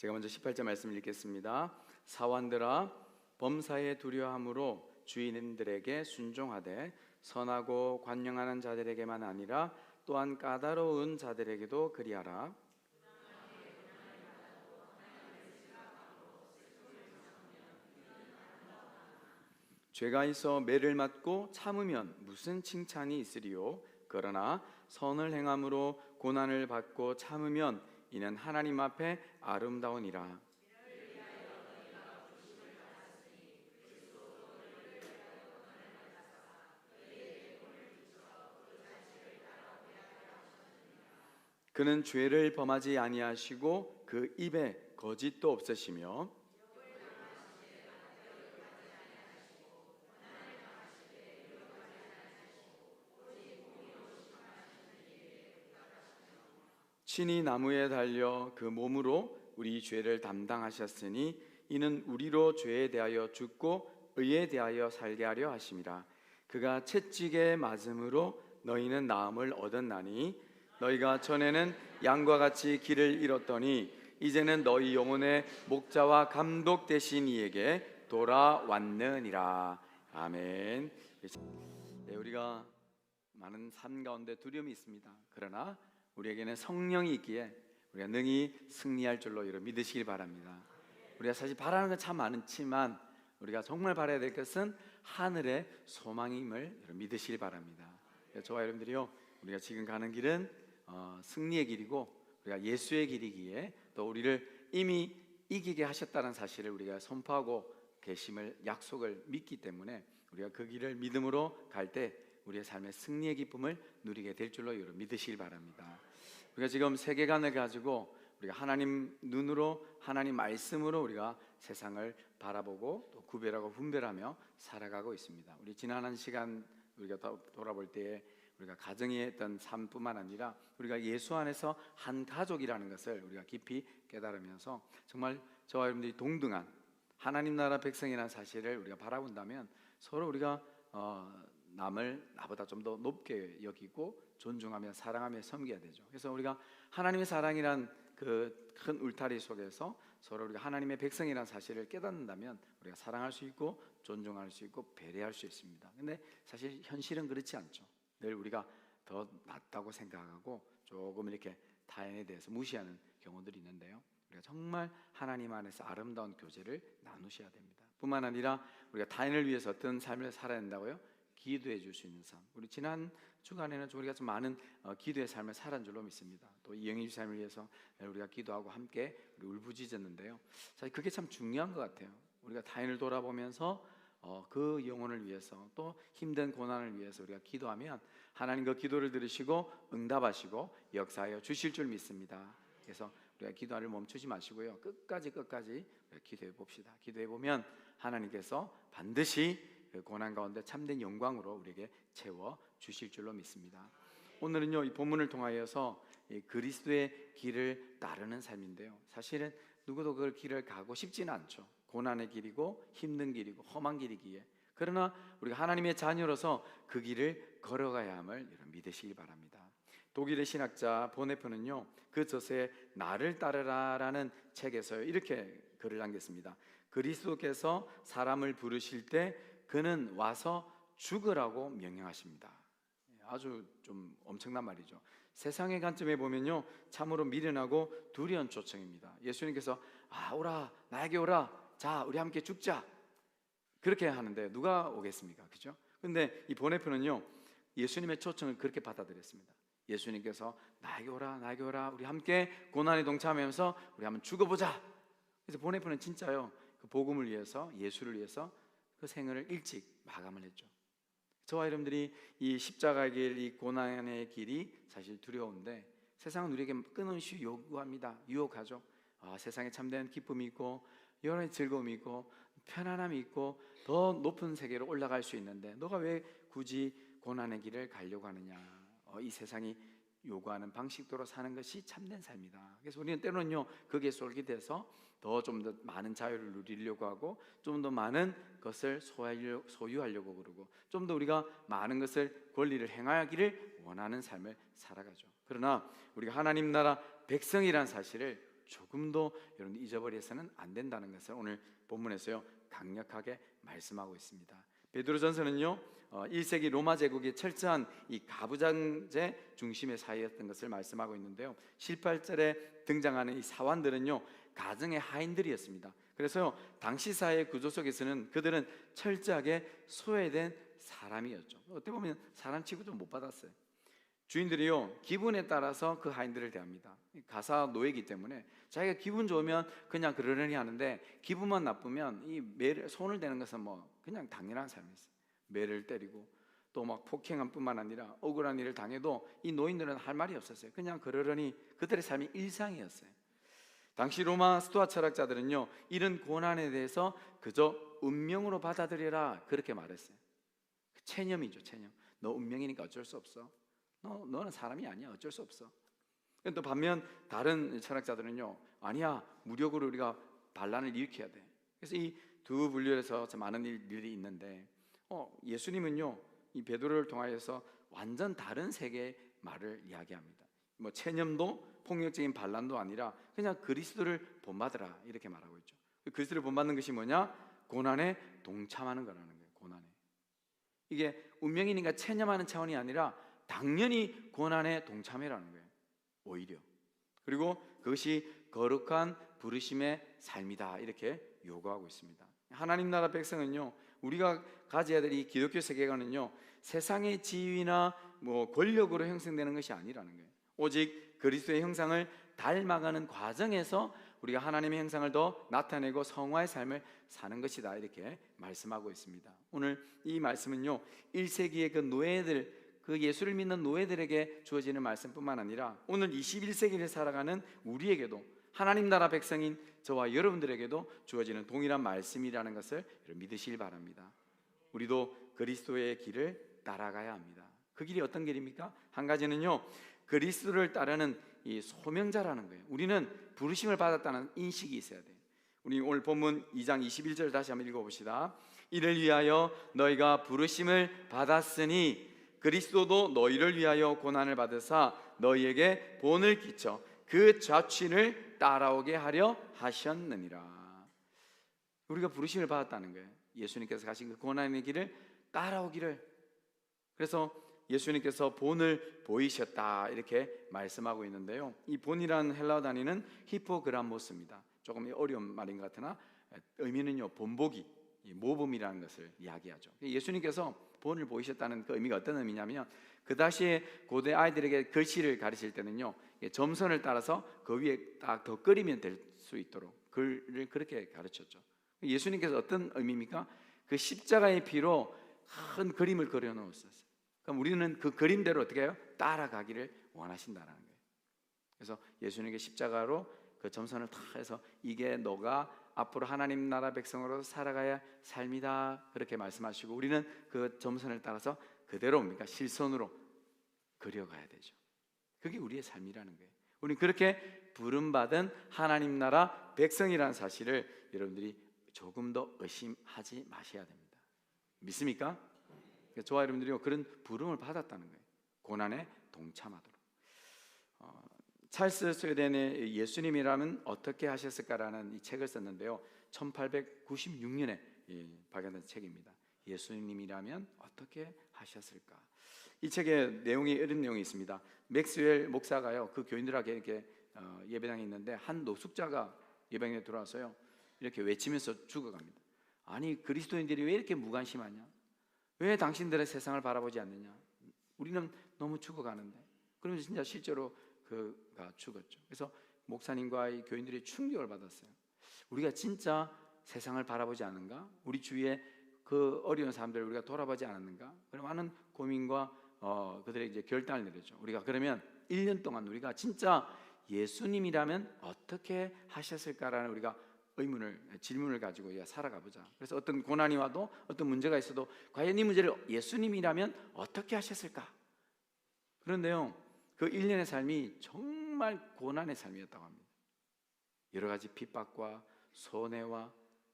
제가 먼저 18절 말씀을 읽겠습니다. 사원들아, 범사에 두려움으로 주인들에게 순종하되 선하고 관용하는 자들에게만 아니라 또한 까다로운 자들에게도 그리하라. 죄가 있어 매를 맞고 참으면 무슨 칭찬이 있으리요? 그러나 선을 행함으로 고난을 받고 참으면 이는 하나님 앞에 아름다우니라. 그는 죄를 범하지 아니하시고 그 입에 거짓도 없으시며 친히 나무에 달려 그 몸으로 우리 죄를 담당하셨으니 이는 우리로 죄에 대하여 죽고 의에 대하여 살게 하려 하심이라. 그가 채찍에 맞음으로 너희는 나음을 얻었나니 너희가 전에는 양과 같이 길을 잃었더니 이제는 너희 영혼의 목자와 감독 되신 이에게 돌아왔느니라. 아멘. 네, 우리가 많은 삶 가운데 두려움이 있습니다. 그러나 우리에게는 성령이 있기에 우리가 능히 승리할 줄로 여러분 믿으시길 바랍니다. 우리가 사실 바라는 건 참 많지만 우리가 정말 바라야 될 것은 하늘의 소망임을 여러분 믿으시길 바랍니다. 저와 여러분들이요, 우리가 지금 가는 길은 승리의 길이고 우리가 예수의 길이기에 또 우리를 이미 이기게 하셨다는 사실을 우리가 선포하고 계심을 약속을 믿기 때문에 우리가 그 길을 믿음으로 갈 때 우리의 삶의 승리의 기쁨을 누리게 될 줄로 여러분 믿으시길 바랍니다. 우리가 지금 세계관을 가지고 우리가 하나님 눈으로 하나님 말씀으로 우리가 세상을 바라보고 또 구별하고 분별하며 살아가고 있습니다. 우리 지난 한 시간 우리가 돌아볼 때에 우리가 가정의 어떤 삶뿐만 아니라 우리가 예수 안에서 한 가족이라는 것을 우리가 깊이 깨달으면서 정말 저와 여러분들이 동등한 하나님 나라 백성이라는 사실을 우리가 바라본다면 서로 우리가 남을 나보다 좀 더 높게 여기고 존중하며 사랑하며 섬겨야 되죠. 그래서 우리가 하나님의 사랑이란 그 큰 울타리 속에서 서로 우리가 하나님의 백성이라는 사실을 깨닫는다면 우리가 사랑할 수 있고 존중할 수 있고 배려할 수 있습니다. 근데 사실 현실은 그렇지 않죠. 늘 우리가 더 낫다고 생각하고 조금 이렇게 타인에 대해서 무시하는 경우들이 있는데요, 우리가 정말 하나님 안에서 아름다운 교제를 나누셔야 됩니다. 뿐만 아니라 우리가 타인을 위해서 어떤 삶을 살아야 된다고요? 기도해 줄 수 있는 삶. 우리 지난 주간에는 우리가 좀 많은 기도의 삶을 살았는 줄로 믿습니다. 또 이영희 집사님을 위해서 우리가 기도하고 함께 우리 울부짖었는데요, 사실 그게 참 중요한 것 같아요. 우리가 타인을 돌아보면서 그 영혼을 위해서 또 힘든 고난을 위해서 우리가 기도하면 하나님 그 기도를 들으시고 응답하시고 역사하여 주실 줄 믿습니다. 그래서 우리가 기도를 멈추지 마시고요, 끝까지 기도해 봅시다. 기도해 보면 하나님께서 반드시 그 고난 가운데 참된 영광으로 우리에게 채워 주실 줄로 믿습니다. 오늘은요, 이 본문을 통하여서 그리스도의 길을 따르는 삶인데요, 사실은 누구도 그 길을 가고 싶지는 않죠. 고난의 길이고 힘든 길이고 험한 길이기에. 그러나 우리가 하나님의 자녀로서 그 길을 걸어가야 함을 여러분 믿으시기 바랍니다. 독일의 신학자 보네프는요, 그 저서에 나를 따르라라는 책에서 이렇게 글을 남겼습니다. 그리스도께서 사람을 부르실 때 그는 와서 죽으라고 명령하십니다. 아주 좀 엄청난 말이죠. 세상의 관점에 보면요, 참으로 미련하고 두려운 초청입니다. 예수님께서 오라, 나에게 오라, 자 우리 함께 죽자, 그렇게 하는데 누가 오겠습니까? 그죠? 근데 이 보네프는요, 예수님의 초청을 그렇게 받아들였습니다. 예수님께서 나에게 오라, 나에게 오라, 우리 함께 고난에 동참하면서 우리 한번 죽어보자. 그래서 보네프는 진짜요, 그 복음을 위해서, 예수를 위해서 그 생을 일찍 마감을 했죠. 저와 여러분들이 이 십자가의 길, 이 고난의 길이 사실 두려운데 세상은 우리에게 끊임없이 요구합니다. 유혹하죠. 세상에 참된 기쁨이 있고 여러 가지 즐거움이 있고 편안함이 있고 더 높은 세계로 올라갈 수 있는데 너가 왜 굳이 고난의 길을 가려고 하느냐. 이 세상이 요구하는 방식대로 사는 것이 참된 삶이다. 그래서 우리는 때로는요, 거기에 솔깃해서 좀 더 많은 자유를 누리려고 하고 좀 더 많은 것을 소유하려고 그러고 좀 더 우리가 많은 것을 권리를 행하기를 원하는 삶을 살아가죠. 그러나 우리가 하나님 나라 백성이란 사실을 조금도 여러분 잊어버려서는 안 된다는 것을 오늘 본문에서요 강력하게 말씀하고 있습니다. 베드로전서는요 1세기 로마 제국의 철저한 이 가부장제 중심의 사회였던 것을 말씀하고 있는데요, 18절에 등장하는 이 사환들은요 가정의 하인들이었습니다. 그래서 당시 사회 구조 속에서는 그들은 철저하게 소외된 사람이었죠. 어떻게 보면 사람 취급도 못 받았어요. 주인들이요 기분에 따라서 그 하인들을 대합니다. 가사 노예이기 때문에 자기가 기분 좋으면 그냥 그러려니 하는데, 기분만 나쁘면 이 매를 손을 대는 것은 뭐 그냥 당연한 삶이었어요. 매를 때리고 또 막 폭행한 뿐만 아니라 억울한 일을 당해도 이 노인들은 할 말이 없었어요. 그냥 그러려니 그들의 삶이 일상이었어요. 당시 로마 스토아 철학자들은요 이런 고난에 대해서 그저 운명으로 받아들여라 그렇게 말했어요. 체념이죠, 체념. 너 운명이니까 어쩔 수 없어. 너는 사람이 아니야, 어쩔 수 없어. 또 반면 다른 철학자들은요 아니야, 무력으로 우리가 반란을 일으켜야 돼. 그래서 이 두 분류에서 많은 일들이 있는데 예수님은요 이 베드로를 통하여서 완전 다른 세계의 말을 이야기합니다. 뭐 체념도 폭력적인 반란도 아니라 그냥 그리스도를 본받으라 이렇게 말하고 있죠. 그리스도를 본받는 것이 뭐냐? 고난에 동참하는 거라는 거예요. 고난에. 이게 운명이니까 체념하는 차원이 아니라 당연히 고난에 동참해라는 거예요. 오히려. 그리고 그것이 거룩한 부르심의 삶이다 이렇게 요구하고 있습니다. 하나님 나라 백성은요 우리가 가져야 될 이 기독교 세계관은요 세상의 지위나 뭐 권력으로 형성되는 것이 아니라는 거예요. 오직 그리스도의 형상을 닮아가는 과정에서 우리가 하나님의 형상을 더 나타내고 성화의 삶을 사는 것이다 이렇게 말씀하고 있습니다. 오늘 이 말씀은요 1세기의 그 노예들, 그 예수를 믿는 노예들에게 주어지는 말씀뿐만 아니라 오늘 21세기를 살아가는 우리에게도, 하나님 나라 백성인 저와 여러분들에게도 주어지는 동일한 말씀이라는 것을 믿으시길 바랍니다. 우리도 그리스도의 길을 따라가야 합니다. 그 길이 어떤 길입니까? 한 가지는요 그리스도를 따르는 이 소명자라는 거예요. 우리는 부르심을 받았다는 인식이 있어야 돼요. 우리 오늘 본문 2장 21절 다시 한번 읽어봅시다. 이를 위하여 너희가 부르심을 받았으니 그리스도도 너희를 위하여 고난을 받으사 너희에게 본을 끼쳐 그 좌취를 따라오게 하려 하셨느니라. 우리가 부르심을 받았다는 거예요. 예수님께서 가신 그 고난의 길을 따라오기를. 그래서 예수님께서 본을 보이셨다 이렇게 말씀하고 있는데요, 이 본이라는 헬라어 단위는 히포그람모스입니다. 조금 어려운 말인 것 같으나 의미는요 본보기, 모범이라는 것을 이야기하죠. 예수님께서 본을 보이셨다는 그 의미가 어떤 의미냐면, 그 당시에 고대 아이들에게 글씨를 가르칠 때는요 점선을 따라서 그 위에 딱 덧그리면 될 수 있도록 글을 그렇게 가르쳤죠. 예수님께서 어떤 의미입니까? 그 십자가의 피로 큰 그림을 그려 놓으셨어요. 그럼 우리는 그 그림대로 어떻게 해요? 따라가기를 원하신다는 거예요. 그래서 예수님께 십자가로 그 점선을 다 해서 이게 너가 앞으로 하나님 나라 백성으로 살아가야 삶이다 그렇게 말씀하시고, 우리는 그 점선을 따라서 그대로 뭡니까? 실선으로 그려가야 되죠. 그게 우리의 삶이라는 거예요. 우리는 그렇게 부름받은 하나님 나라 백성이라는 사실을 여러분들이 조금 더 의심하지 마셔야 됩니다. 믿습니까? 저와 여러분들이 그런 부름을 받았다는 거예요. 고난에 동참하도록. 찰스 스웨덴의 예수님이라면 어떻게 하셨을까라는 이 책을 썼는데요, 1896년에 발간된 책입니다. 예수님이라면 어떻게 하셨을까? 이 책에 내용이 이런 내용이 있습니다. 맥스웰 목사가요 그 교인들에게 이렇게 예배당에 있는데 한 노숙자가 예배당에 들어와서요 이렇게 외치면서 죽어갑니다. 아니 그리스도인들이 왜 이렇게 무관심하냐? 왜 당신들의 세상을 바라보지 않느냐? 우리는 너무 죽어가는데. 그러면서 진짜 실제로 그가 죽었죠. 그래서 목사님과 이 교인들이 충격을 받았어요. 우리가 진짜 세상을 바라보지 않는가? 우리 주위에 그 어려운 사람들을 우리가 돌아보지 않았는가? 그런 많은 고민과 그들의 이제 결단을 내렸죠. 우리가 그러면 1년 동안 우리가 진짜 예수님이라면 어떻게 하셨을까라는 우리가 질문을 가지고 살아가 보자. 그래서 어떤 고난이 와도 어떤 문제가 있어도 과연 이 문제를 예수님이라면 어떻게 하셨을까? 그런데요 그 1년의 삶이 정말 고난의 삶이었다고 합니다. 여러 가지 핍박과 손해와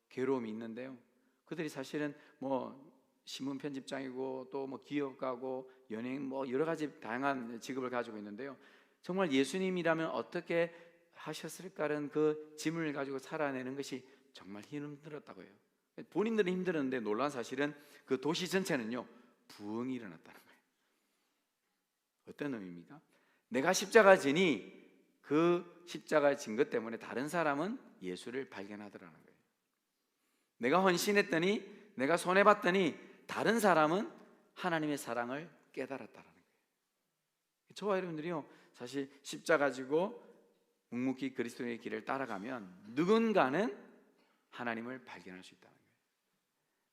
괴로움이 있는데요, 그들이 사실은 뭐 신문 편집장이고 또 뭐 기업가고 연예인 뭐 여러 가지 다양한 직업을 가지고 있는데요, 정말 예수님이라면 어떻게 하셨을까라는 그 짐을 가지고 살아내는 것이 정말 힘들었다고 해요. 본인들은 힘들었는데 놀라운 사실은 그 도시 전체는요 부흥이 일어났다는 거예요. 어떤 의미입니까? 내가 십자가 지니 그 십자가 진 것 때문에 다른 사람은 예수를 발견하더라는 거예요. 내가 헌신했더니, 내가 손해봤더니 다른 사람은 하나님의 사랑을 깨달았다는 거예요. 저와 여러분들이요 사실 십자가 지고 묵묵히 그리스도의 길을 따라가면 누군가는 하나님을 발견할 수 있다는 거예요.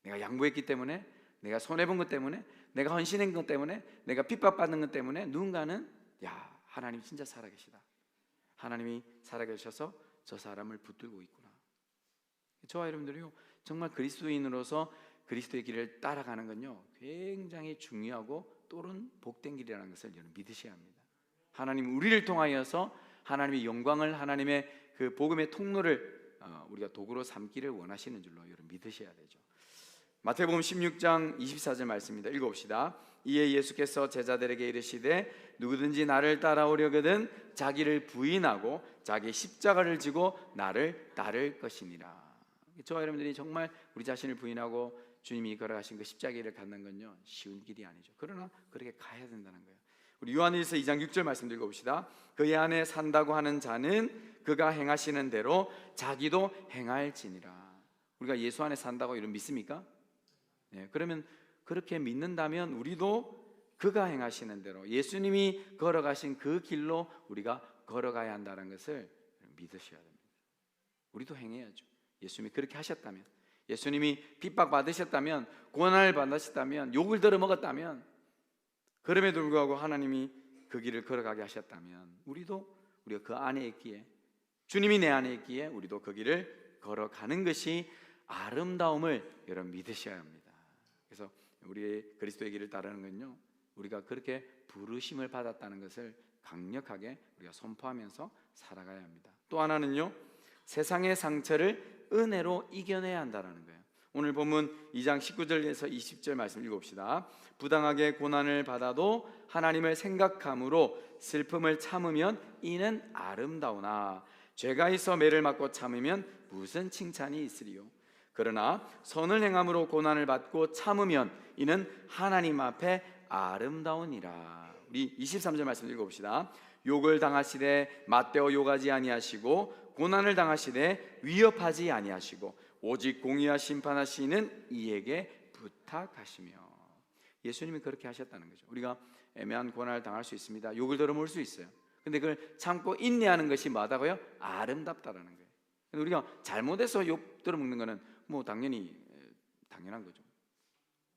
내가 양보했기 때문에, 내가 손해본 것 때문에, 내가 헌신한 것 때문에, 내가 핍박받는 것 때문에 누군가는 야, 하나님 진짜 살아계시다, 하나님이 살아계셔서 저 사람을 붙들고 있구나. 저와 여러분들이요 정말 그리스도인으로서 그리스도의 길을 따라가는 건요 굉장히 중요하고 또는 복된 길이라는 것을 여러분 믿으셔야 합니다. 하나님 우리를 통하여서 하나님의 영광을, 하나님의 그 복음의 통로를 우리가 도구로 삼기를 원하시는 줄로 여러분 믿으셔야 되죠. 마태복음 16장 24절 말씀입니다. 읽어봅시다. 이에 예수께서 제자들에게 이르시되 누구든지 나를 따라오려거든 자기를 부인하고 자기 십자가를 지고 나를 따를 것이니라. 저와 여러분들이 정말 우리 자신을 부인하고 주님이 걸어가신 그 십자가를 갖는 건요 쉬운 길이 아니죠. 그러나 그렇게 가야 된다는 거예요. 우리 요한일서 2장 6절 말씀 읽어봅시다. 그의 안에 산다고 하는 자는 그가 행하시는 대로 자기도 행할지니라. 우리가 예수 안에 산다고 이런 믿습니까? 네, 그러면 그렇게 믿는다면 우리도 그가 행하시는 대로 예수님이 걸어가신 그 길로 우리가 걸어가야 한다는 것을 믿으셔야 됩니다. 우리도 행해야죠. 예수님이 그렇게 하셨다면, 예수님이 핍박받으셨다면, 고난을 받으셨다면, 욕을 들어먹었다면, 그럼에도 불구하고 하나님이 그 길을 걸어가게 하셨다면 우리가 그 안에 있기에, 주님이 내 안에 있기에 우리도 그 길을 걸어가는 것이 아름다움을 여러분 믿으셔야 합니다. 그래서 우리의 그리스도의 길을 따르는 건요 우리가 그렇게 부르심을 받았다는 것을 강력하게 우리가 선포하면서 살아가야 합니다. 또 하나는요 세상의 상처를 은혜로 이겨내야 한다는 거예요. 오늘 본문 2장 19절에서 20절 말씀 읽어봅시다. 부당하게 고난을 받아도 하나님을 생각함으로 슬픔을 참으면 이는 아름다우나 죄가 있어 매를 맞고 참으면 무슨 칭찬이 있으리요. 그러나 선을 행함으로 고난을 받고 참으면 이는 하나님 앞에 아름다우니라. 우리 23절 말씀 읽어봅시다. 욕을 당하시되 맞대어 욕하지 아니하시고 고난을 당하시되 위협하지 아니하시고 오직 공의와 심판하시는 이에게 부탁하시며. 예수님이 그렇게 하셨다는 거죠. 우리가 애매한 고난을 당할 수 있습니다. 욕을 들어먹을 수 있어요. 근데 그걸 참고 인내하는 것이 뭐다고요? 아름답다라는 거예요. 우리가 잘못해서 욕 들어먹는 거는 뭐 당연한 거죠.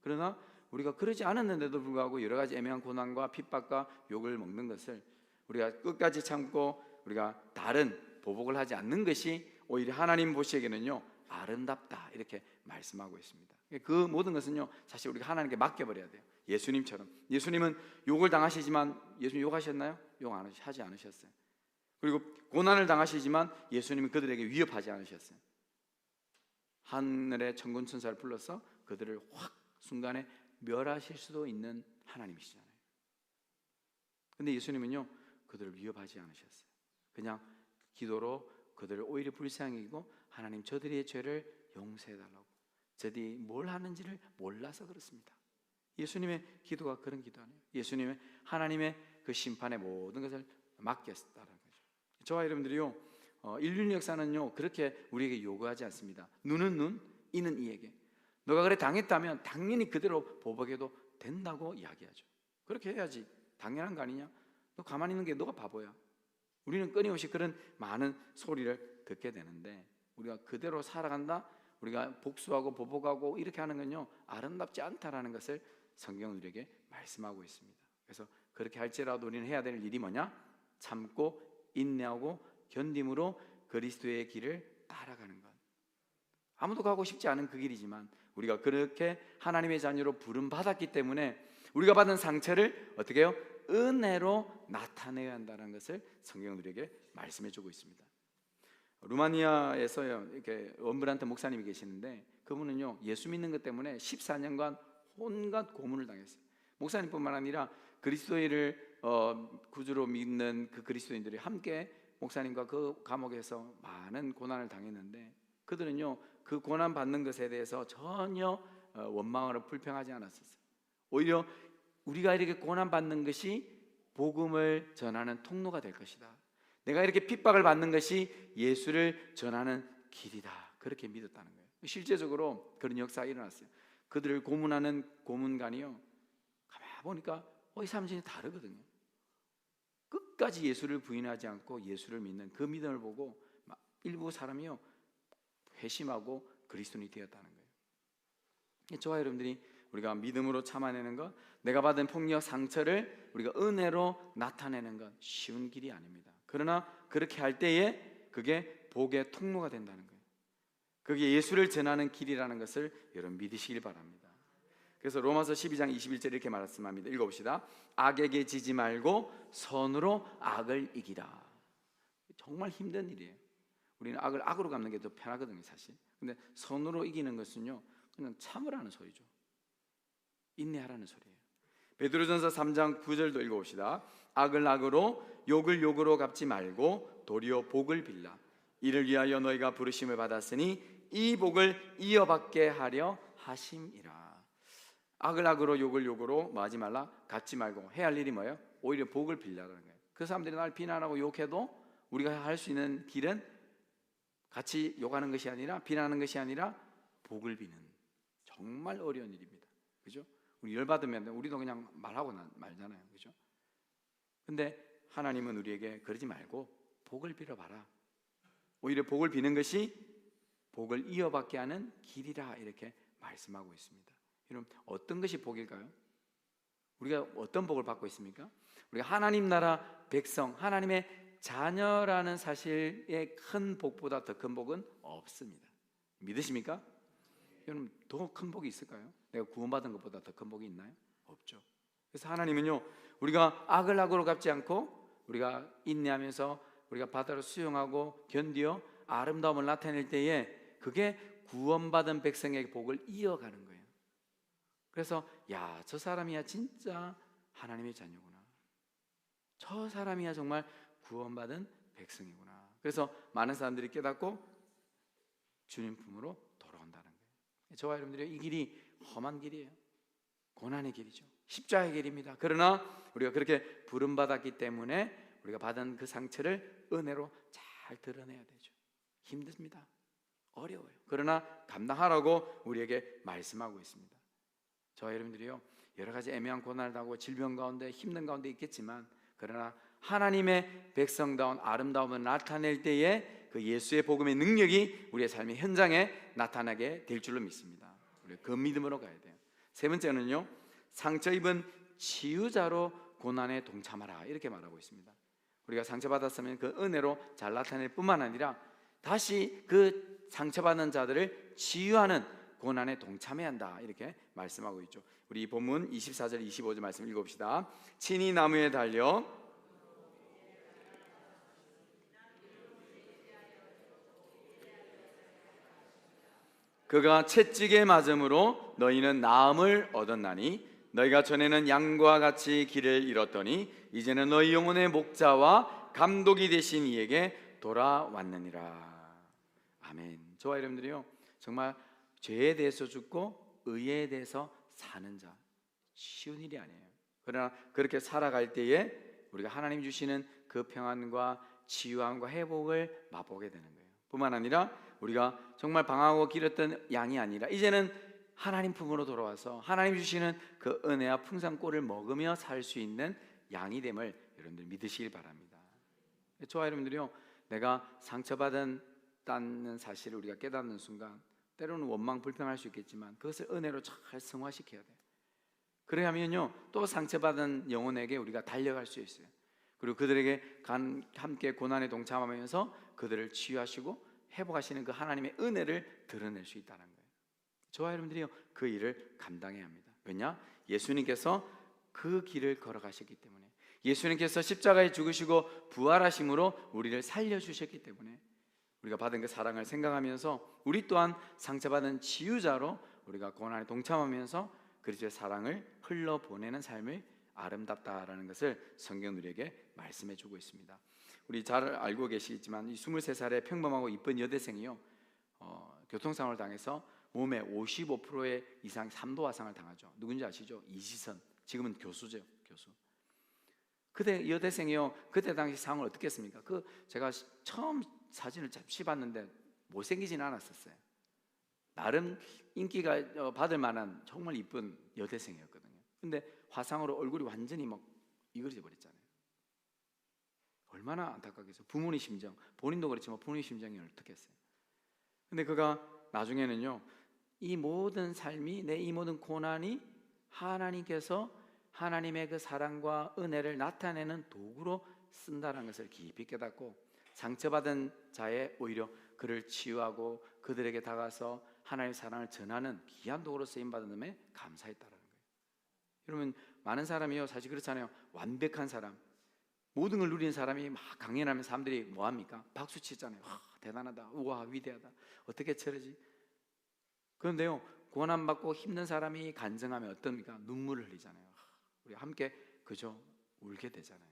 그러나 우리가 그러지 않았는데도 불구하고 여러 가지 애매한 고난과 핍박과 욕을 먹는 것을 우리가 끝까지 참고 우리가 다른 보복을 하지 않는 것이 오히려 하나님 보시기에는요 아름답다 이렇게 말씀하고 있습니다. 그 모든 것은요 사실 우리가 하나님께 맡겨버려야 돼요. 예수님처럼. 예수님은 욕을 당하시지만 예수님 욕하셨나요? 욕 안 하지 않으셨어요. 그리고 고난을 당하시지만 예수님은 그들에게 위협하지 않으셨어요. 하늘의 천군 천사를 불러서 그들을 확 순간에 멸하실 수도 있는 하나님이시잖아요. 근데 예수님은요 그들을 위협하지 않으셨어요. 그냥 기도로 그들을 오히려 불쌍히 여기고 하나님 저들의 죄를 용서해달라고, 저들이 뭘 하는지를 몰라서 그렇습니다. 예수님의 기도가 그런 기도 아니에요. 예수님의 하나님의 그 심판의 모든 것을 맡겼다는 거죠. 저와 여러분들이요 인류 역사는요 그렇게 우리에게 요구하지 않습니다. 눈은 눈, 이는 이에게. 너가 그래 당했다면 당연히 그대로 보복해도 된다고 이야기하죠. 그렇게 해야지 당연한 거 아니냐? 너 가만히 있는 게 너가 바보야. 우리는 끊임없이 그런 많은 소리를 듣게 되는데 우리가 그대로 살아간다, 우리가 복수하고 보복하고 이렇게 하는 건요 아름답지 않다라는 것을 성경은 우리에게 말씀하고 있습니다. 그래서 그렇게 할지라도 우리는 해야 될 일이 뭐냐? 참고 인내하고 견딤으로 그리스도의 길을 따라가는 것. 아무도 가고 싶지 않은 그 길이지만 우리가 그렇게 하나님의 자녀로 부름받았기 때문에 우리가 받은 상처를 어떻게 해요? 은혜로 나타내야 한다는 것을 성경은 우리에게 말씀해 주고 있습니다. 루마니아에서요 이렇게 원브란트 목사님이 계시는데 그분은요 예수 믿는 것 때문에 14년간 온갖 고문을 당했어요. 목사님뿐만 아니라 그리스도인을 구주로 믿는 그 그리스도인들이 함께 목사님과 그 감옥에서 많은 고난을 당했는데 그들은요 그 고난 받는 것에 대해서 전혀 원망하고 불평하지 않았었어요. 오히려 우리가 이렇게 고난 받는 것이 복음을 전하는 통로가 될 것이다. 내가 이렇게 핍박을 받는 것이 예수를 전하는 길이다. 그렇게 믿었다는 거예요. 실제적으로 그런 역사가 일어났어요. 그들을 고문하는 고문관이요, 가만 보니까 이 사람 진짜 다르거든요. 끝까지 예수를 부인하지 않고 예수를 믿는 그 믿음을 보고 일부 사람이요 회심하고 그리스도인이 되었다는 거예요. 저와 여러분들이 우리가 믿음으로 참아내는 것, 내가 받은 폭력 상처를 우리가 은혜로 나타내는 건 쉬운 길이 아닙니다. 그러나 그렇게 할 때에 그게 복의 통로가 된다는 거예요. 그게 예수를 전하는 길이라는 것을 여러분 믿으시길 바랍니다. 그래서 로마서 12장 21절 이렇게 말씀합니다. 읽어봅시다. 악에게 지지 말고 선으로 악을 이기라. 정말 힘든 일이에요. 우리는 악을 악으로 갚는 게 더 편하거든요, 사실. 근데 선으로 이기는 것은요 그냥 참으라는 소리죠. 인내하라는 소리예요. 베드로전서 3장 9절도 읽어봅시다. 악을 악으로 욕을 욕으로 갚지 말고 도리어 복을 빌라. 이를 위하여 너희가 부르심을 받았으니 이 복을 이어받게 하려 하심이라. 악을 악으로 욕을 욕으로 뭐 하지 말라? 갚지 말고 해야 할 일이 뭐예요? 오히려 복을 빌라라는 거예요. 그 사람들이 날 비난하고 욕해도 우리가 할 수 있는 길은 같이 욕하는 것이 아니라 비난하는 것이 아니라 복을 비는, 정말 어려운 일입니다. 그죠? 우리 열받으면 우리도 그냥 말하고 말잖아요. 그죠? 근데 하나님은 우리에게 그러지 말고 복을 빌어봐라. 오히려 복을 비는 것이 복을 이어받게 하는 길이라 이렇게 말씀하고 있습니다. 여러분 어떤 것이 복일까요? 우리가 어떤 복을 받고 있습니까? 우리가 하나님 나라 백성, 하나님의 자녀라는 사실의 큰 복보다 더 큰 복은 없습니다. 믿으십니까? 여러분 더 큰 복이 있을까요? 내가 구원받은 것보다 더 큰 복이 있나요? 없죠. 그래서 하나님은요 우리가 악을 악으로 갚지 않고 우리가 인내하면서 우리가 바다를 수용하고 견디어 아름다움을 나타낼 때에 그게 구원받은 백성의 복을 이어가는 거예요. 그래서 야, 저 사람이야 진짜 하나님의 자녀구나, 저 사람이야 정말 구원받은 백성이구나. 그래서 많은 사람들이 깨닫고 주님 품으로 돌아온다는 거예요. 저와 여러분들이 이 길이 험한 길이에요. 고난의 길이죠. 십자가의 길입니다. 그러나 우리가 그렇게 부름받았기 때문에 우리가 받은 그 상처를 은혜로 잘 드러내야 되죠. 힘듭니다. 어려워요. 그러나 감당하라고 우리에게 말씀하고 있습니다. 저와 여러분들이요 여러 가지 애매한 고난을 당하고 질병 가운데 힘든 가운데 있겠지만 그러나 하나님의 백성다운 아름다움을 나타낼 때에 그 예수의 복음의 능력이 우리의 삶의 현장에 나타나게 될 줄로 믿습니다. 우리 그 믿음으로 가야 돼요. 세 번째는요 상처 입은 치유자로 고난에 동참하라 이렇게 말하고 있습니다. 우리가 상처받았으면 그 은혜로 잘 나타낼 뿐만 아니라 다시 그 상처받은 자들을 치유하는 고난에 동참해야 한다 이렇게 말씀하고 있죠. 우리 본문 24절 25절 말씀 읽어봅시다. 친히 나무에 달려 그가 채찍에 맞음으로 너희는 나음을 얻었나니 너희가 전에는 양과 같이 길을 잃었더니 이제는 너희 영혼의 목자와 감독이 되신 이에게 돌아왔느니라. 아멘. 저와 여러분들이요 정말 죄에 대해서 죽고 의에 대해서 사는 자 쉬운 일이 아니에요. 그러나 그렇게 살아갈 때에 우리가 하나님 주시는 그 평안과 치유함과 회복을 맛보게 되는 거예요. 뿐만 아니라 우리가 정말 방황하고 길었던 양이 아니라 이제는 하나님 품으로 돌아와서 하나님 주시는 그 은혜와 풍성꼴을 먹으며 살 수 있는 양이 됨을 여러분들 믿으시길 바랍니다. 저와 여러분들이요 내가 상처받았다는 사실을 우리가 깨닫는 순간 때로는 원망 불평할 수 있겠지만 그것을 은혜로 잘 승화시켜야 돼요. 그래야면요 또 상처받은 영혼에게 우리가 달려갈 수 있어요. 그리고 그들에게 함께 고난에 동참하면서 그들을 치유하시고 회복하시는 그 하나님의 은혜를 드러낼 수 있다는 거예요. 저와 여러분들이요 그 일을 감당해야 합니다. 왜냐? 예수님께서 그 길을 걸어가셨기 때문에, 예수님께서 십자가에 죽으시고 부활하심으로 우리를 살려주셨기 때문에 우리가 받은 그 사랑을 생각하면서 우리 또한 상처받은 치유자로 우리가 고난에 동참하면서 그리스도의 사랑을 흘러보내는 삶을 아름답다라는 것을 성경 우리에게 말씀해 주고 있습니다. 우리 잘 알고 계시겠지만 이 23살의 평범하고 이쁜 여대생이요, 교통사고를 당해서 몸의 55% 이상 3도 화상을 당하죠. 누군지 아시죠? 이지선. 지금은 교수죠, 교수. 그때 여대생이요, 그때 당시 상황을 어떻게 했습니까? 제가 처음 사진을 잠시 봤는데 못생기진 않았었어요. 나름 인기가 받을 만한 정말 이쁜 여대생이었거든요. 근데 화상으로 얼굴이 완전히 막 이그러져 버렸잖아요. 얼마나 안타깝겠어요. 부모님 심정, 본인도 그렇지만 부모님 심정이 어떻게 했어요. 근데 그가 나중에는요, 이 모든 삶이, 내 이 모든 고난이 하나님께서 하나님의 그 사랑과 은혜를 나타내는 도구로 쓴다는 것을 깊이 깨닫고, 상처받은 자에 오히려 그를 치유하고 그들에게 다가서 하나님의 사랑을 전하는 귀한 도구로 쓰임받은 데 감사했다는 거예요. 여러분, 많은 사람이요, 사실 그렇잖아요. 완벽한 사람, 모든 걸 누리는 사람이 막 강연하면 사람들이 뭐합니까? 박수 치잖아요. 와, 대단하다, 우와, 위대하다, 어떻게 저러지? 그런데요, 고난받고 힘든 사람이 간증하면 어떻습니까? 눈물을 흘리잖아요. 우리 함께 그저 울게 되잖아요.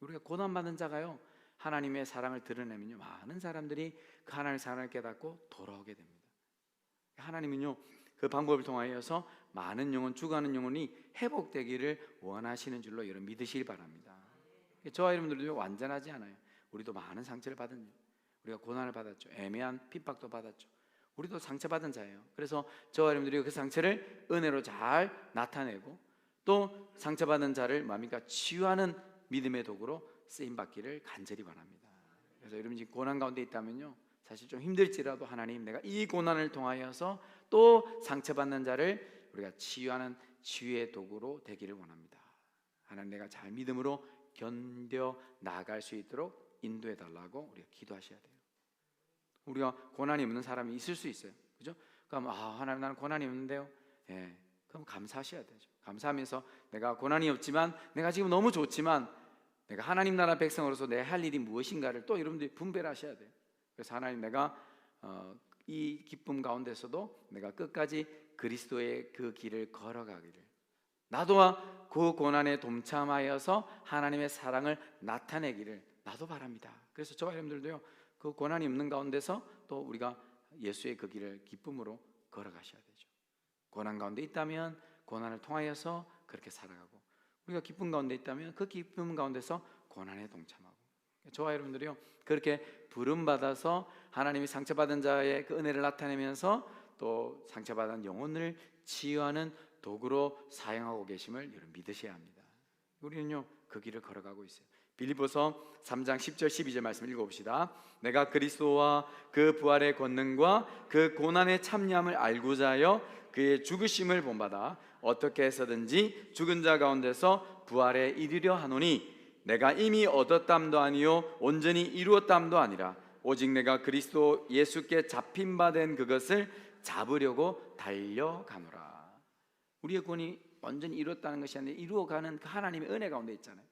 우리가 고난받은 자가요, 하나님의 사랑을 드러내면요, 많은 사람들이 그 하나님의 사랑을 깨닫고 돌아오게 됩니다. 하나님은요, 그 방법을 통하여서 많은 영혼, 죽어가는 영혼이 회복되기를 원하시는 줄로 여러분 믿으시길 바랍니다. 저와 여러분들도 완전하지 않아요. 우리도 많은 상처를 받은, 우리가 고난을 받았죠. 애매한 핍박도 받았죠. 우리도 상처받은 자예요. 그래서 저와 여러분들이 그 상처를 은혜로 잘 나타내고, 또 상처받은 자를 뭡니까? 치유하는 믿음의 도구로 쓰임받기를 간절히 바랍니다. 그래서 여러분 지금 고난 가운데 있다면요, 사실 좀 힘들지라도 하나님, 내가 이 고난을 통하여서 또 상처받는 자를 우리가 치유하는 치유의 도구로 되기를 원합니다. 하나님, 내가 잘 믿음으로 견뎌 나아갈 수 있도록 인도해 달라고 우리가 기도하셔야 돼요. 우리가 고난이 없는 사람이 있을 수 있어요, 그죠? 그럼 하나님, 나는 고난이 없는데요. 예, 그럼 감사하셔야 되죠. 감사하면서 내가 고난이 없지만, 내가 지금 너무 좋지만, 내가 하나님 나라 백성으로서 내 할 일이 무엇인가를 또 여러분들이 분배를 하셔야 돼요. 그래서 하나님, 내가 이 기쁨 가운데서도 내가 끝까지 그리스도의 그 길을 걸어가기를, 나도 그 고난에 동참하여서 하나님의 사랑을 나타내기를 나도 바랍니다. 그래서 저와 여러분들도요, 그 고난이 없는 가운데서 또 우리가 예수의 그 길을 기쁨으로 걸어가셔야 되죠. 고난 가운데 있다면 고난을 통하여서 그렇게 살아가고, 우리가 기쁨 가운데 있다면 그 기쁨 가운데서 고난에 동참하고, 저와 여러분들이요, 그렇게 부름받아서 하나님이 상처받은 자의 그 은혜를 나타내면서 또 상처받은 영혼을 치유하는 도구로 사용하고 계심을 여러분 믿으셔야 합니다. 우리는요, 그 길을 걸어가고 있어요. 빌립보서 3장 10절 12절 말씀 읽어봅시다. 내가 그리스도와 그 부활의 권능과 그 고난의 참여함을 알고자 하여 그의 죽으심을 본받아 어떻게 해서든지 죽은 자 가운데서 부활에 이르려 하노니, 내가 이미 얻었담도 아니요 온전히 이루었담도 아니라 오직 내가 그리스도 예수께 잡힌 바 된 그것을 잡으려고 달려가노라. 우리의 구원이 완전히 이루었다는 것이 아니라 이루어가는 그 하나님의 은혜 가운데 있잖아요.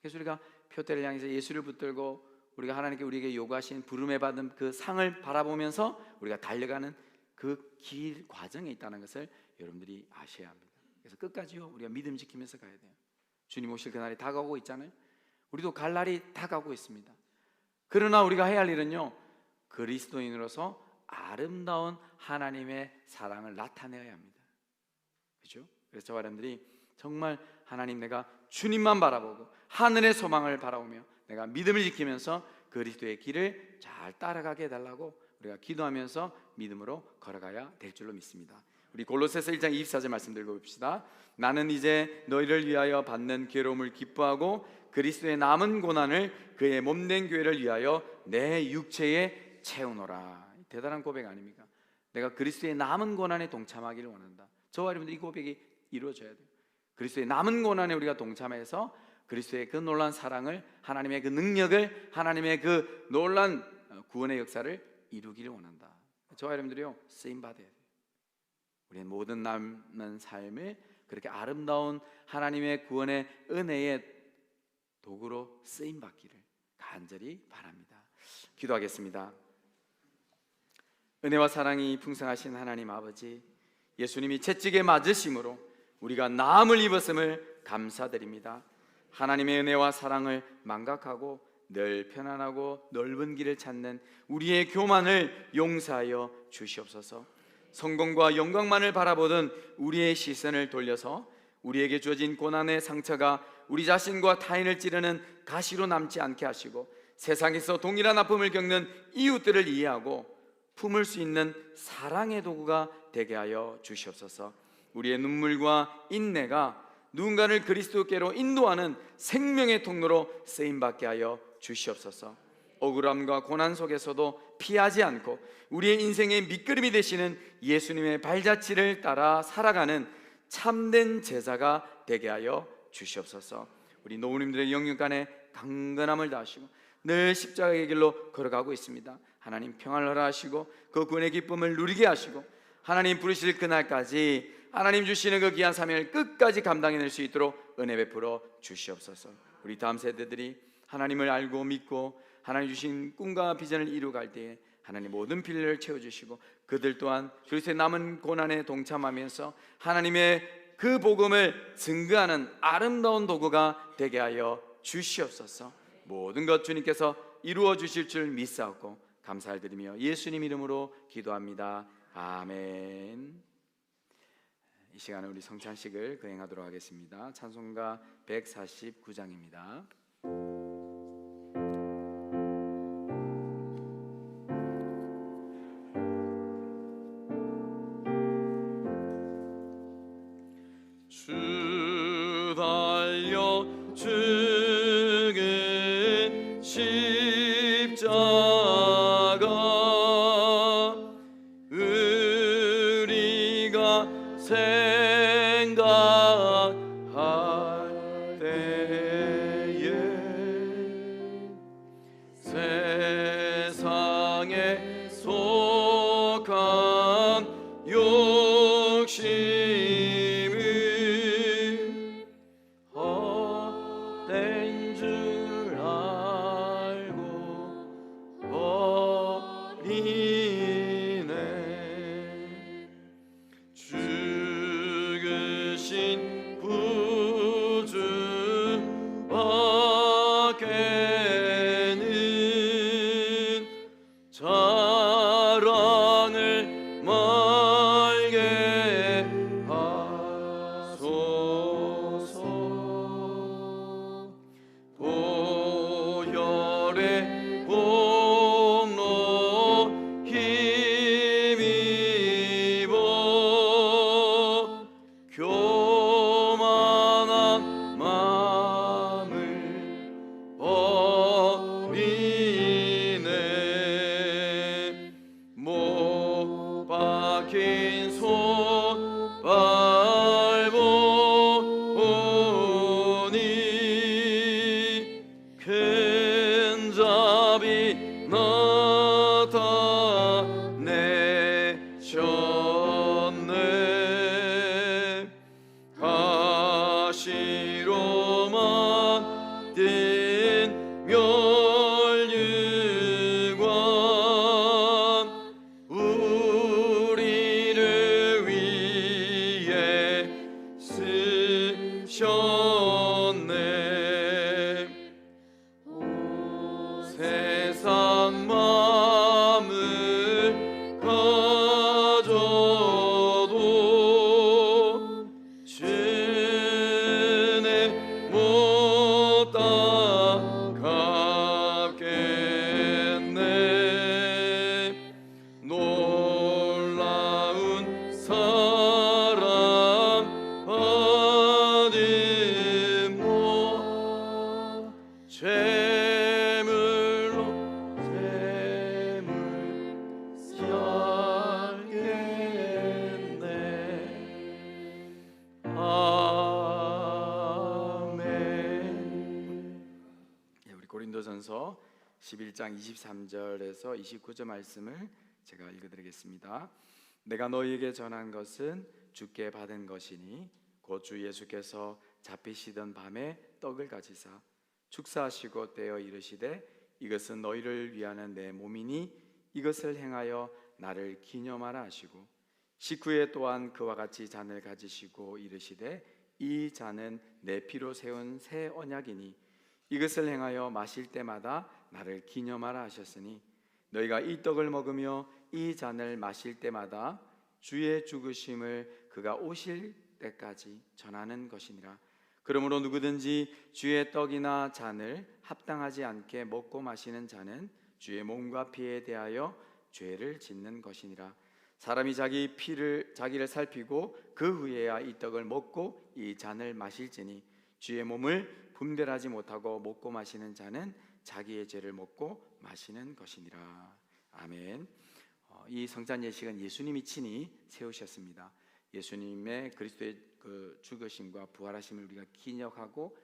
그래서 우리가 표대를 향해서 예수를 붙들고 우리가 하나님께 우리에게 요구하신 부름에 받은 그 상을 바라보면서 우리가 달려가는 그 길 과정에 있다는 것을 여러분들이 아셔야 합니다. 그래서 끝까지요, 우리가 믿음 지키면서 가야 돼요. 주님 오실 그날이 다가오고 있잖아요. 우리도 갈 날이 다가오고 있습니다. 그러나 우리가 해야 할 일은요, 그리스도인으로서 아름다운 하나님의 사랑을 나타내야 합니다. 그렇죠? 그래서 저와 여러분들이 정말 하나님, 내가 주님만 바라보고 하늘의 소망을 바라보며 내가 믿음을 지키면서 그리스도의 길을 잘 따라가게 해달라고 우리가 기도하면서 믿음으로 걸어가야 될 줄로 믿습니다. 우리 골로새서 1장 24절 말씀 들고 봅시다. 나는 이제 너희를 위하여 받는 괴로움을 기뻐하고 그리스도의 남은 고난을 그의 몸된 교회를 위하여 내 육체에 채우노라. 대단한 고백 아닙니까? 내가 그리스도의 남은 고난에 동참하기를 원한다. 저와 여러분들 이 고백이 이루어져야 돼요. 그리스도의 남은 고난에 우리가 동참해서 그리스도의 그 놀라운 사랑을, 하나님의 그 능력을, 하나님의 그 놀라운 구원의 역사를 이루기를 원한다. 저와 여러분들이요, 쓰임 받아야 돼요. 우리의 모든 남은 삶을 그렇게 아름다운 하나님의 구원의 은혜의 도구로 쓰임 받기를 간절히 바랍니다. 기도하겠습니다. 은혜와 사랑이 풍성하신 하나님 아버지, 예수님이 채찍에 맞으심으로 우리가 나음을 입었음을 감사드립니다. 하나님의 은혜와 사랑을 망각하고 늘 편안하고 넓은 길을 찾는 우리의 교만을 용서하여 주시옵소서. 성공과 영광만을 바라보던 우리의 시선을 돌려서 우리에게 주어진 고난의 상처가 우리 자신과 타인을 찌르는 가시로 남지 않게 하시고, 세상에서 동일한 아픔을 겪는 이웃들을 이해하고 품을 수 있는 사랑의 도구가 되게 하여 주시옵소서. 우리의 눈물과 인내가 누군가를 그리스도께로 인도하는 생명의 통로로 쓰임받게 하여 주시옵소서. 억울함과 고난 속에서도 피하지 않고 우리의 인생의 밑그림이 되시는 예수님의 발자취를 따라 살아가는 참된 제자가 되게 하여 주시옵소서. 우리 노우님들의 영육간에 강건함을 다하시고 늘 십자가의 길로 걸어가고 있습니다. 하나님 평안을 허락하시고 그 구원의 기쁨을 누리게 하시고, 하나님 부르실 그날까지 하나님 주시는 그 귀한 사명을 끝까지 감당해낼 수 있도록 은혜 베풀어 주시옵소서. 우리 다음 세대들이 하나님을 알고 믿고 하나님 주신 꿈과 비전을 이루어갈 때에 하나님 모든 필요를 채워주시고, 그들 또한 그리스도의 남은 고난에 동참하면서 하나님의 그 복음을 증거하는 아름다운 도구가 되게 하여 주시옵소서. 모든 것 주님께서 이루어 주실 줄 믿사옵고 감사를 드리며 예수님 이름으로 기도합니다. 아멘. 이 시간에 우리 성찬식을 거행하도록 하겠습니다. 찬송가 149장입니다. 주 달려 죽은 십자가 우리가 생각할 때에 세상에 속한 욕심을 헛된 줄 알고 버리네. 죽으신 구주 밖에는 자랑을 말게 하소서. 보혈의 공로 힘입어 교만한 마음을 버리네. 못 박힌 손 밟으니 큰 자비 나타내셨네. 가시로 만든 멸류관 우리를 위해 쓰셨네. 세상 마음을 가져도 주는 못 따갑겠네. 놀라운 사랑 받은 모 재물로 재물 살겠네. 아멘. 우리 고린도전서 11장 23절에서 29절 말씀을 제가 읽어드리겠습니다. 내가 너희에게 전한 것은 주께 받은 것이니 곧 주 예수께서 잡히시던 밤에 떡을 가지사 축사하시고 떼어 이르시되 이것은 너희를 위하는 내 몸이니 이것을 행하여 나를 기념하라 하시고, 식후에 또한 그와 같이 잔을 가지시고 이르시되 이 잔은 내 피로 세운 새 언약이니 이것을 행하여 마실 때마다 나를 기념하라 하셨으니 너희가 이 떡을 먹으며 이 잔을 마실 때마다 주의 죽으심을 그가 오실 때까지 전하는 것이니라. 그러므로 누구든지 주의 떡이나 잔을 합당하지 않게 먹고 마시는 자는 주의 몸과 피에 대하여 죄를 짓는 것이니라. 사람이 자기를 살피고 그 후에야 이 떡을 먹고 이 잔을 마실지니 주의 몸을 분별하지 못하고 먹고 마시는 자는 자기의 죄를 먹고 마시는 것이니라. 아멘. 이 성찬 예식은 예수님이 친히 세우셨습니다. 예수님의 그리스도의 그 죽으심과 부활하심을 우리가 기억하고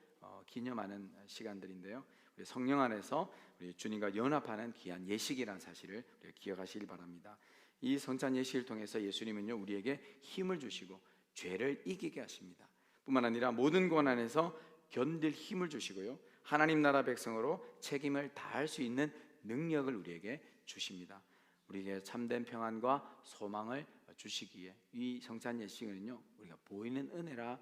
기념하는 시간들인데요. 우리 성령 안에서 우리 주님과 연합하는 귀한 예식이라는 사실을 우리가 기억하시길 바랍니다. 이 성찬 예식을 통해서 예수님은요 우리에게 힘을 주시고 죄를 이기게 하십니다. 뿐만 아니라 모든 고난에서 견딜 힘을 주시고요 하나님 나라 백성으로 책임을 다할 수 있는 능력을 우리에게 주십니다. 우리에게 참된 평안과 소망을 주시기에 이 성찬 예식은요 우리가 보이는 은혜라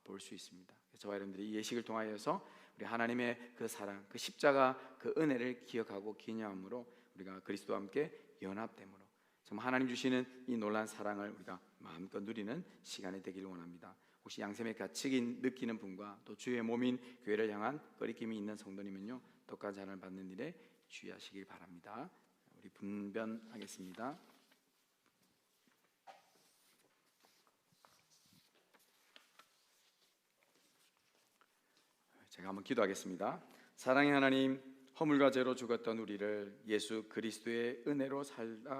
볼 수 있습니다. 저와 여러분들이 이 예식을 통하여서 우리 하나님의 그 사랑, 그 십자가 그 은혜를 기억하고 기념함으로 우리가 그리스도와 함께 연합됨으로 정말 하나님 주시는 이 놀라운 사랑을 우리가 마음껏 누리는 시간이 되기를 원합니다. 혹시 양심의 가책이 느끼는 분과 또 주의 몸인 교회를 향한 꺼리낌이 있는 성도님은요 떡과 잔을 받는 일에 주의하시길 바랍니다. 우리 분변하겠습니다. 제가 한번 기도하겠습니다. 사랑의 하나님, 허물과 죄로 죽었던 우리를 예수 그리스도의 은혜로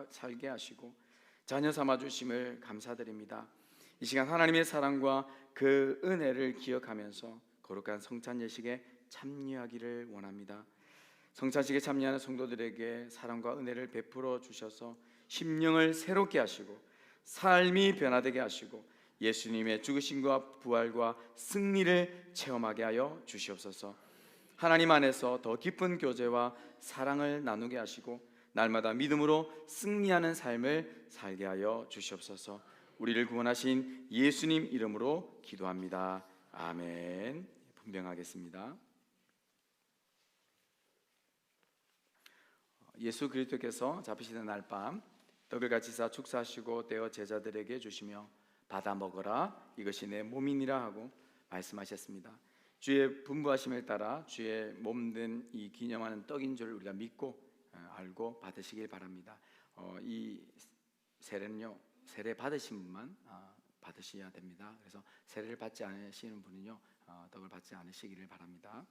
살게 하시고 자녀 삼아 주심을 감사드립니다. 이 시간 하나님의 사랑과 그 은혜를 기억하면서 거룩한 성찬 예식에 참여하기를 원합니다. 성찬식에 참여하는 성도들에게 사랑과 은혜를 베풀어 주셔서 심령을 새롭게 하시고 삶이 변화되게 하시고 예수님의 죽으심과 부활과 승리를 체험하게 하여 주시옵소서. 하나님 안에서 더 깊은 교제와 사랑을 나누게 하시고 날마다 믿음으로 승리하는 삶을 살게 하여 주시옵소서. 우리를 구원하신 예수님 이름으로 기도합니다. 아멘. 분명하겠습니다. 예수 그리스도께서 잡히시던 날 밤 떡을 같이 싸 축사하시고 떼어 제자들에게 주시며 받아 먹어라 이것이 내 몸이니라 하고 말씀하셨습니다. 주의 분부하심을 따라 주의 몸된 이 기념하는 떡인 줄 우리가 믿고 알고 받으시길 바랍니다. 이 세례는요 세례 받으신 분만 받으셔야 됩니다. 그래서 세례를 받지 않으시는 분은요 떡을 받지 않으시기를 바랍니다.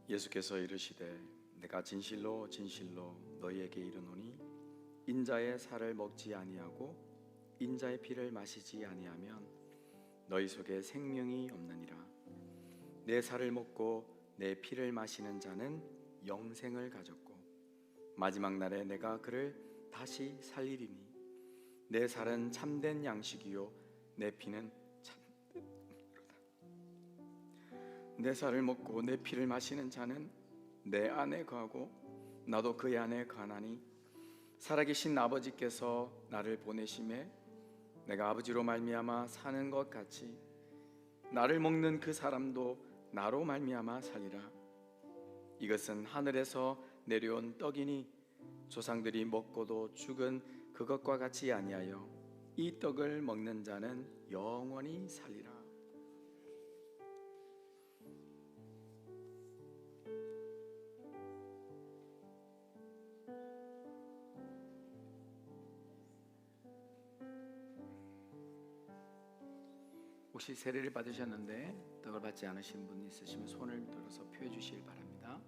예수께서 이르시되 내가 진실로 진실로 너희에게 이르노니 인자의 살을 먹지 아니하고 인자의 피를 마시지 아니하면 너희 속에 생명이 없느니라. 내 살을 먹고 내 피를 마시는 자는 영생을 가졌고 마지막 날에 내가 그를 다시 살리리니 내 살은 참된 양식이요 내 피는 내 살을 먹고 내 피를 마시는 자는 내 안에 거하고 나도 그의 안에 거하나니 살아계신 아버지께서 나를 보내심에 내가 아버지로 말미암아 사는 것 같이 나를 먹는 그 사람도 나로 말미암아 살리라. 이것은 하늘에서 내려온 떡이니 조상들이 먹고도 죽은 그것과 같이 아니하여 이 떡을 먹는 자는 영원히 살리라. 혹시 세례를 받으셨는데 떡을 받지 않으신 분 있으시면 손을 들어서 표해 주시길 바랍니다.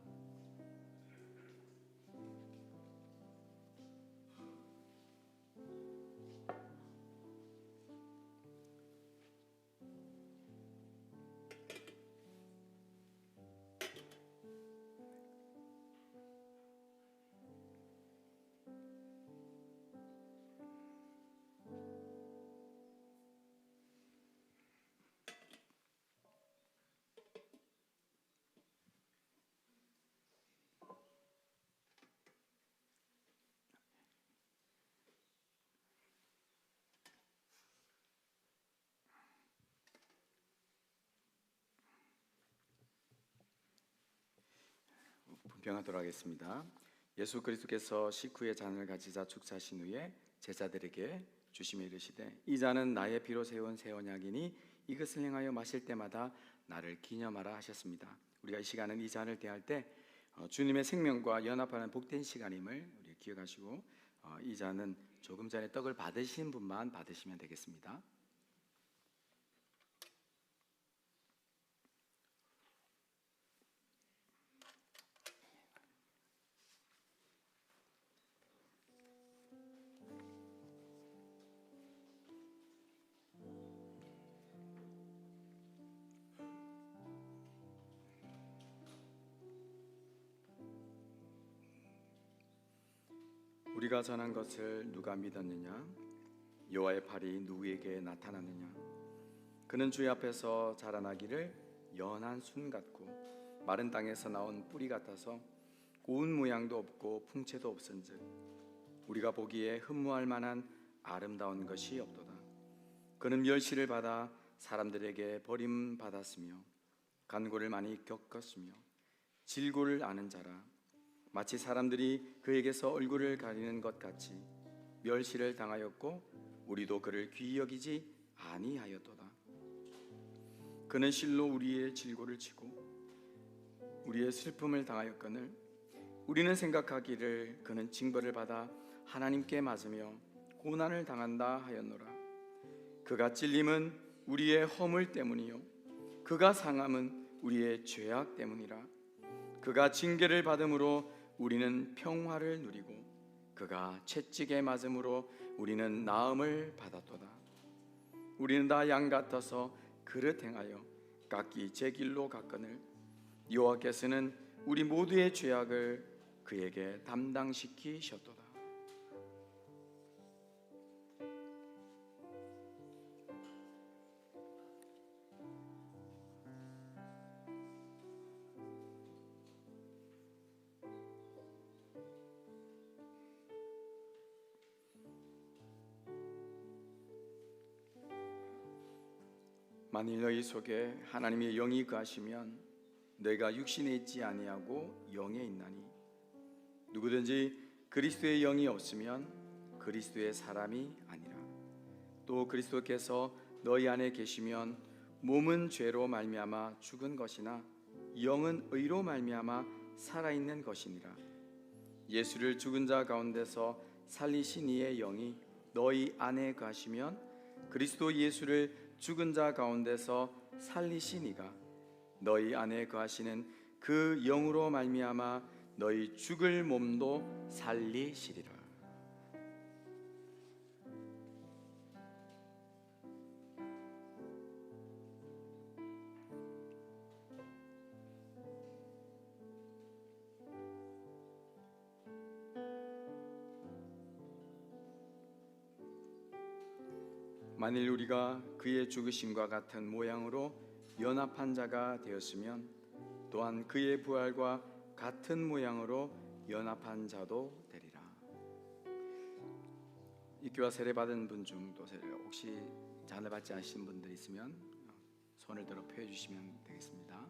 분평하도록 하겠습니다. 예수 그리스도께서 식후에 잔을 가지사 축사하신 후에 제자들에게 주시며 이르시되 이 잔은 나의 피로 세운 새 언약이니 이것을 행하여 마실 때마다 나를 기념하라 하셨습니다. 우리가 이 시간은 이 잔을 대할 때 주님의 생명과 연합하는 복된 시간임을 우리 기억하시고 이 잔은 조금 전에 떡을 받으신 분만 받으시면 되겠습니다. 우리가 전한 것을 누가 믿었느냐? 여호와의 팔이 누구에게 나타났느냐? 그는 주의 앞에서 자라나기를 연한 순 같고 마른 땅에서 나온 뿌리 같아서 고운 모양도 없고 풍채도 없은즉 우리가 보기에 흠모할 만한 아름다운 것이 없도다. 그는 멸시를 받아 사람들에게 버림받았으며 간고를 많이 겪었으며 질고를 아는 자라. 마치 사람들이 그에게서 얼굴을 가리는 것 같이 멸시를 당하였고 우리도 그를 귀히 여기지 아니하였도다. 그는 실로 우리의 질고를 치고 우리의 슬픔을 당하였거늘 우리는 생각하기를 그는 징벌을 받아 하나님께 맞으며 고난을 당한다 하였노라. 그가 찔림은 우리의 허물 때문이요 그가 상함은 우리의 죄악 때문이라. 그가 징계를 받음으로 우리는 평화를 누리고 그가 채찍에 맞음으로 우리는 나음을 받았도다. 우리는 다 양 같아서 그릇 행하여 각기 제 길로 갔거늘 여호와께서는 우리 모두의 죄악을 그에게 담당시키셨도다. 만일 너희 속에 하나님의 영이 거하시면 너희가 육신에 있지 아니하고 영에 있나니 누구든지 그리스도의 영이 없으면 그리스도의 사람이 아니라. 또 그리스도께서 너희 안에 계시면 몸은 죄로 말미암아 죽은 것이나 영은 의로 말미암아 살아있는 것이니라. 예수를 죽은 자 가운데서 살리신 이의 영이 너희 안에 거하시면 그리스도 예수를 죽은 자 가운데서 살리신 이가 너희 안에 거하시는 그 영으로 말미암아 너희 죽을 몸도 살리시리라. 만일 우리가 그의 죽으심과 같은 모양으로 연합한 자가 되었으면 또한 그의 부활과 같은 모양으로 연합한 자도 되리라. 입교와 세례 받은 분 중 또 혹시 잔을 받지 않으신 분들 있으면 손을 들어 표해 주시면 되겠습니다.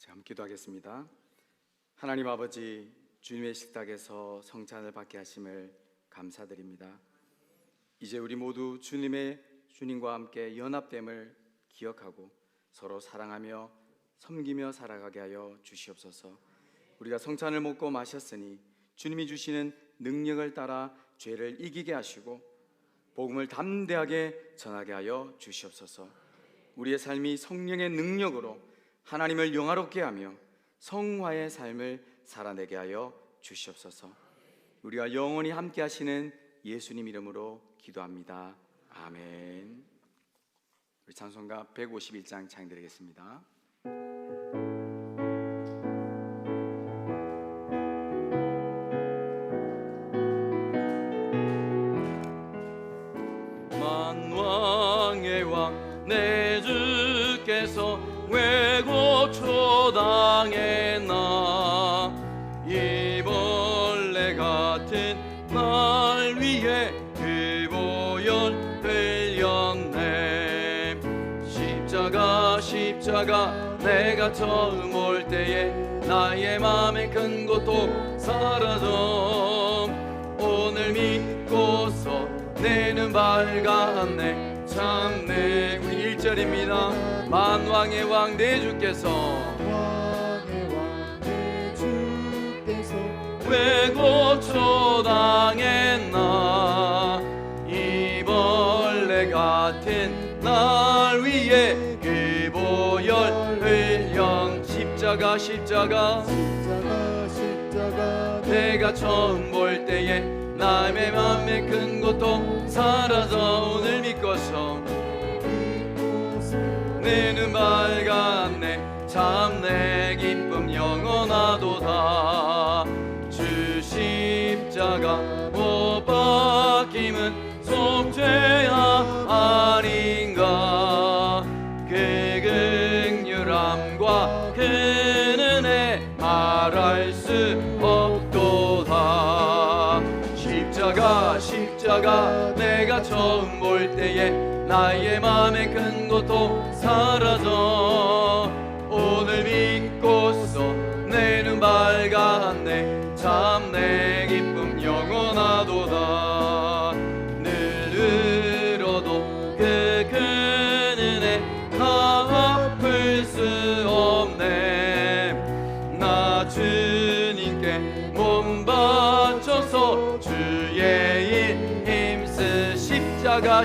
함께 기도하겠습니다. 하나님 아버지, 주님의 식탁에서 성찬을 받게 하심을 감사드립니다. 이제 우리 모두 주님과 함께 연합됨을 기억하고 서로 사랑하며 섬기며 살아가게 하여 주시옵소서. 우리가 성찬을 먹고 마셨으니 주님이 주시는 능력을 따라 죄를 이기게 하시고 복음을 담대하게 전하게 하여 주시옵소서. 우리의 삶이 성령의 능력으로 하나님을 영화롭게 하며 성화의 삶을 살아내게 하여 주시옵소서. 우리가 영원히 함께 하시는 예수님 이름으로 기도합니다. 아멘. 우리 찬송가 151장 찬양드리겠습니다. 만왕의 왕 내 주께서 왜고 초당했나. 이 벌레 같은 날 위에 그 보혈 흘렸네. 십자가 내가 처음 올 때에 나의 맘에 큰 고통 사라져. 오늘 믿고서 내 눈 밝았네. 참내. 우리 1절입니다. 만왕의 왕 내 주께서 왜 고초당했나. 이 벌레 같은 날 위에 그 보혈 흘려. 십자가 내가 처음 볼 때에 남의 맘에 큰 고통 사라져. 오늘 믿고서 내 눈 밝았네. 참 내 기쁨 영원하도다. 주 십자가 못 박힘은 속죄야 아닌가. 그 긍휼함과 그 은혜 말할 수 없도다. 십자가 내가 처음 볼 때에 나의 맘에 큰 고통 사라져. 오늘 믿고서 내 눈 밝았네. 참 내 기쁨 영원하도다. 늘 울어도 그 큰 은혜 갚을 수 없네. 나 주님께 몸 바쳐서 주의 일 힘쓰. 십자가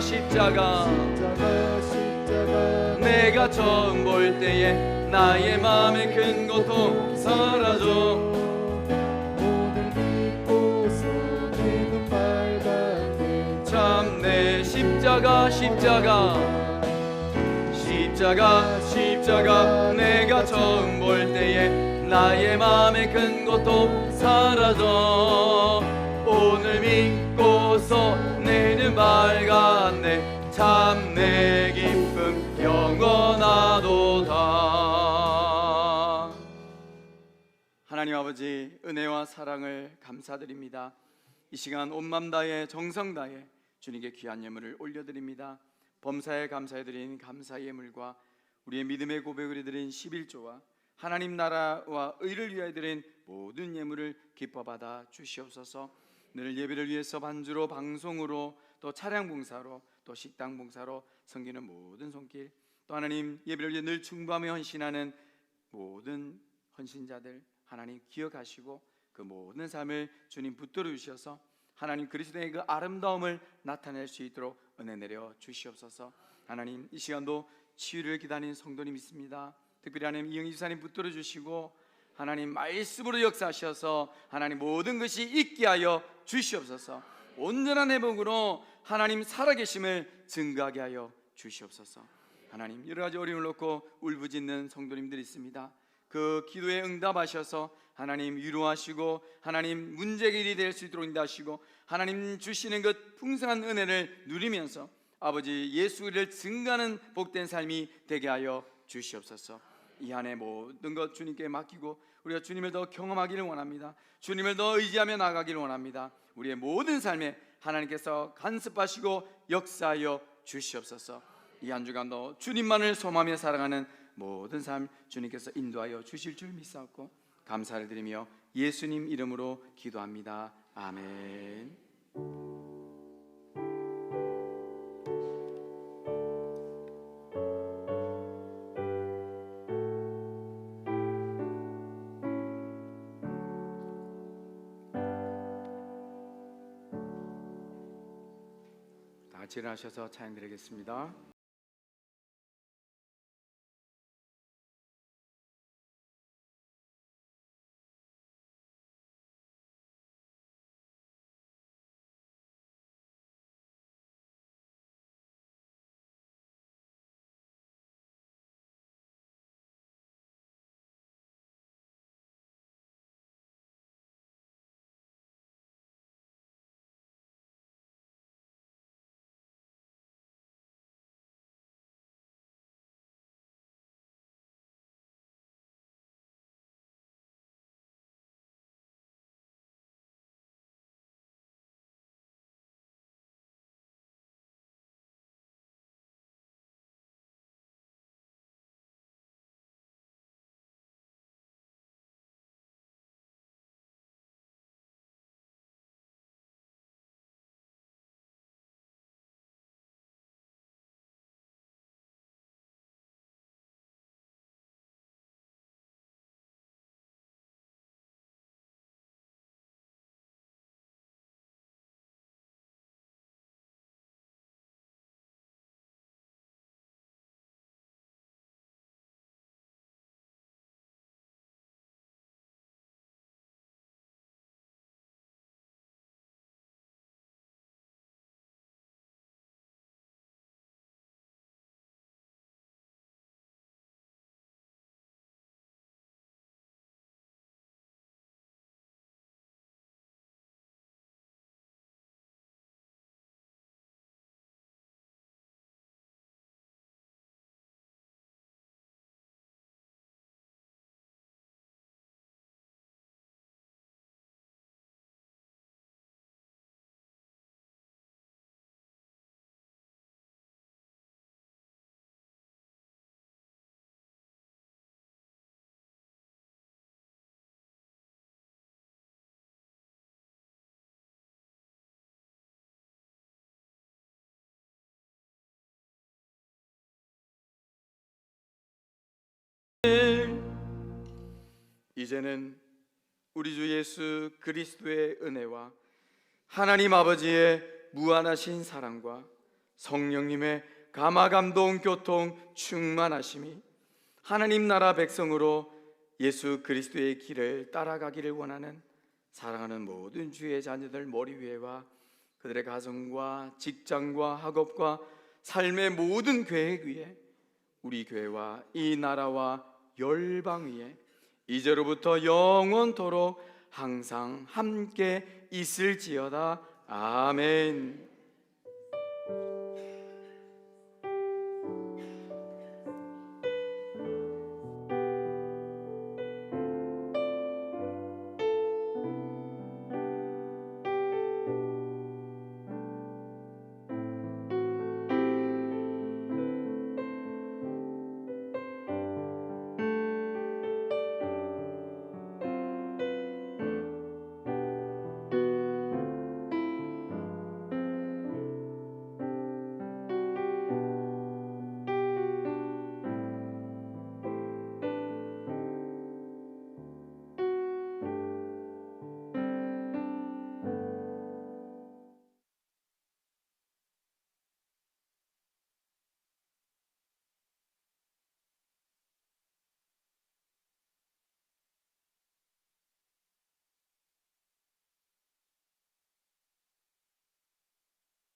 내가 처음 볼 때에 나의 맘에 큰 고통 사라져. 오늘 믿고서 내 눈 밝았네. 참 내 십자가 내가 처음 볼 때에 나의 맘에 큰 고통 사라져. 오늘 믿고서 내 눈 밝았네. 참 내 기쁨 영원하도다. 하나님 아버지, 은혜와 사랑을 감사드립니다. 이 시간 온 맘 다해 정성 다해 주님께 귀한 예물을 올려드립니다. 범사에 감사해드린 감사 예물과 우리의 믿음의 고백을 드린 11조와 하나님 나라와 의를 위하여 드린 모든 예물을 기뻐 받아 주시옵소서. 늘 예배를 위해서 반주로 방송으로 또 차량 봉사로 또 식당 봉사로 섬기는 모든 손길, 또 하나님 예배를 위해 늘 충고하며 헌신하는 모든 헌신자들 하나님 기억하시고 그 모든 삶을 주님 붙들어 주셔서 하나님 그리스도의 그 아름다움을 나타낼 수 있도록 은혜 내려 주시옵소서. 하나님 이 시간도 치유를 기다리는 성도님 있습니다. 특별히 하나님 이영희 집사님 붙들어 주시고 하나님 말씀으로 역사하셔서 하나님 모든 것이 있게 하여 주시옵소서. 온전한 회복으로 하나님 살아계심을 증거하게 하여 주시옵소서. 하나님 여러 가지 어려움을 놓고 울부짖는 성도님들이 있습니다. 그 기도에 응답하셔서 하나님 위로하시고 하나님 문제길이 될 수 있도록 인도하시고 하나님 주시는 것 풍성한 은혜를 누리면서 아버지 예수를 증거하는 복된 삶이 되게 하여 주시옵소서. 이 안에 모든 것 주님께 맡기고 우리가 주님을 더 경험하기를 원합니다. 주님을 더 의지하며 나가기를 원합니다. 우리의 모든 삶에 하나님께서 간섭하시고 역사하여 주시옵소서. 이 한 주간도 주님만을 소망하며 살아가는 모든 삶 주님께서 인도하여 주실 줄 믿사옵고 감사를 드리며 예수님 이름으로 기도합니다. 아멘. 다 같이 일어나셔서 찬양 드리겠습니다. 이제는 우리 주 예수 그리스도의 은혜와 하나님 아버지의 무한하신 사랑과 성령님의 감화감동 교통 충만하심이 하나님 나라 백성으로 예수 그리스도의 길을 따라가기를 원하는 사랑하는 모든 주의 자녀들 머리 위에와 그들의 가정과 직장과 학업과 삶의 모든 계획 위에 우리 교회와 이 나라와 열방 위에 이제로부터 영원토록 항상 함께 있을지어다. 아멘.